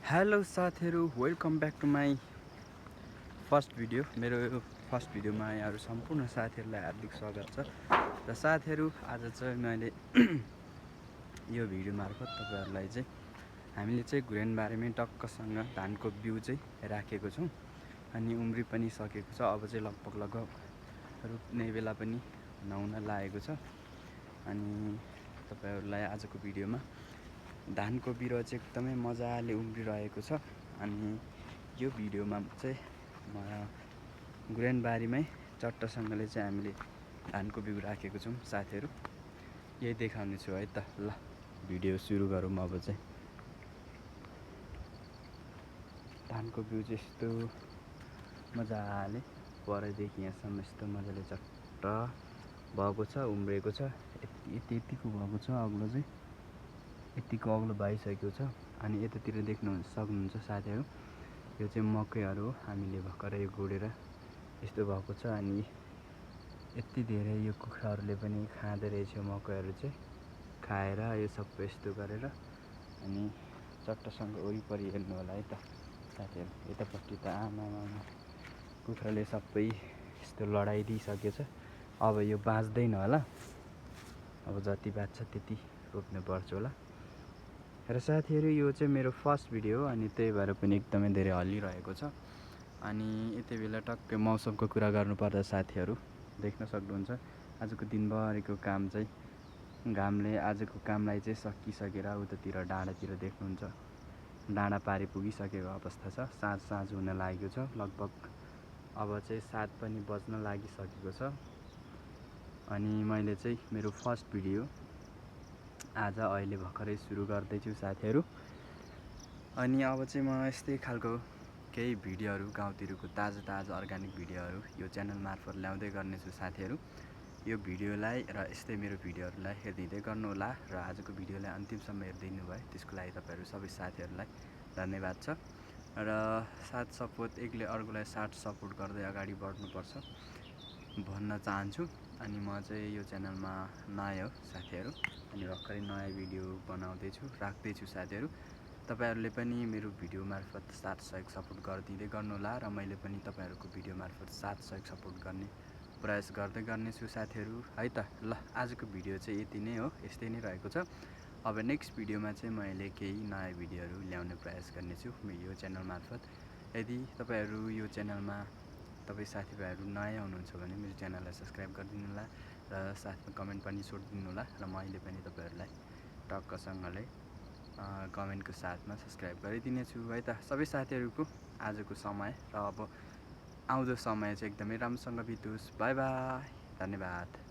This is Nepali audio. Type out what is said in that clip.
हेलो साथीहरू, welcome back to my first video. मेरो यो फर्स्ट भिडियोमा यहाँहरू सम्पूर्ण साथीहरूलाई हार्दिक स्वागत छ। र साथीहरू, आज चाहिँ मैले यो भिडियो मार्फत तपाईँहरूलाई चाहिँ हामीले चाहिँ घुरेनबारीमै टक्कसँग धानको बिउ चाहिँ राखेको छौँ अनि उम्री पनि सकेको छ। अब चाहिँ लगभग रोप्ने बेला पनि नहुन लागेको छ। अनि तपाईँहरूलाई आजको भिडियोमा धानको बिरुवा चाहिँ एकदमै मजाले उम्रिरहेको छ। अनि यो भिडियोमा चाहिँ घुरेनबारीमै चट्टसँगले चाहिँ हामीले धानको बिउ राखेको छौँ साथीहरू। यही देखाउने छु है त। ल भिडियो सुरु गरौँ। अब चाहिँ धानको बिउ चाहिँ यस्तो मजाले परैदेखि यहाँसम्म यस्तो मजाले चट्ट भएको छ, उम्रेको छ। यतिको भएको छ, अग्लो चाहिँ यतिको अग्लो भइसकेको छ। अनि यतातिर देख्नु सक्नुहुन्छ साथीहरू, यो चाहिँ मकैहरू हो। हामीले भर्खरै गोडेर यस्तो भएको छ। अनि यति धेरै यो कुखुराहरूले पनि खाँदो रहेछ मकैहरू चाहिँ, खाएर यो सबै यस्तो गरेर। अनि चट्टसँग वरिपरि हेर्नु होला है त साथीहरू। यतापट्टि त आमा कुखुराले सबै यस्तो लडाइदिइसकेछ। अब यो बाँच्दैन होला, अब जति बाँच्छ त्यति रोप्नुपर्छ होला। र साथीहरू, यो चाहिँ मेरो फर्स्ट भिडियो हो अनि त्यही भएर पनि एकदमै धेरै हल्लिरहेको छ। अनि यति बेला टक्कै मौसमको कुरा गर्नुपर्दा साथीहरू देख्न सक्नुहुन्छ, आजको दिनभरिको काम चाहिँ घामले आजको कामलाई चाहिँ सकिसकेर उतातिर डाँडातिर देख्नुहुन्छ डाँडा पारी पुगिसकेको अवस्था छ। साँझ हुन लागेको छ। लगभग अब चाहिँ 7 पनि बज्न लागिसकेको छ। अनि मैले चाहिँ मेरो फर्स्ट भिडियो आज अहिले भर्खरै सुरु गर्दैछु साथीहरू। अनि अब चाहिँ म यस्तै खालको केही भिडियोहरू गाउँतिरको ताजा अर्ग्यानिक भिडियोहरू यो च्यानल मार्फत ल्याउँदै गर्नेछु साथीहरू। यो भिडियोलाई र यस्तै मेरो भिडियोहरूलाई हेरिदिँदै गर्नुहोला। र आजको भिडियोलाई अन्तिमसम्म हेरिदिनु भयो त्यसको लागि तपाईँहरू सबै साथीहरूलाई धन्यवाद छ। र साथ सपोर्ट एकले अर्कोलाई सपोर्ट गर्दै अगाडि बढ्नुपर्छ भन्न चाहन्छु। अनि म चाहिँ यो च्यानलमा नयाँ हो साथीहरू, अनि भर्खरै नयाँ भिडियो बनाउँदैछु, राख्दैछु साथीहरू। तपाईँहरूले पनि मेरो भिडियो मार्फत साथ सहयोग सपोर्ट गरिदिँदै गर्नुहोला। र मैले पनि तपाईँहरूको भिडियो मार्फत साथ सहयोग सपोर्ट गर्ने प्रयास गर्दै गर्नेछु साथीहरू है त। ल आजको भिडियो चाहिँ यति नै हो, यस्तै नै रहेको छ। अब नेक्स्ट भिडियोमा चाहिँ मैले केही नयाँ भिडियोहरू ल्याउने प्रयास गर्नेछु यो च्यानल मार्फत। यदि तपाईँहरू यो च्यानलमा तपाईँ साथीभाइहरू नयाँ हुनुहुन्छ भने मेरो च्यानललाई सब्सक्राइब गरिदिनु होला र साथमा कमेन्ट पनि छोडिदिनु होला। र मैले पनि तपाईँहरूलाई टक्कसँगले कमेन्टको साथमा सब्सक्राइब गरिदिनेछु है त। सबै साथीहरूको आजको समय र अब आउँदो समय चाहिँ एकदमै राम्रोसँग बितोस्। बाई बाई, धन्यवाद।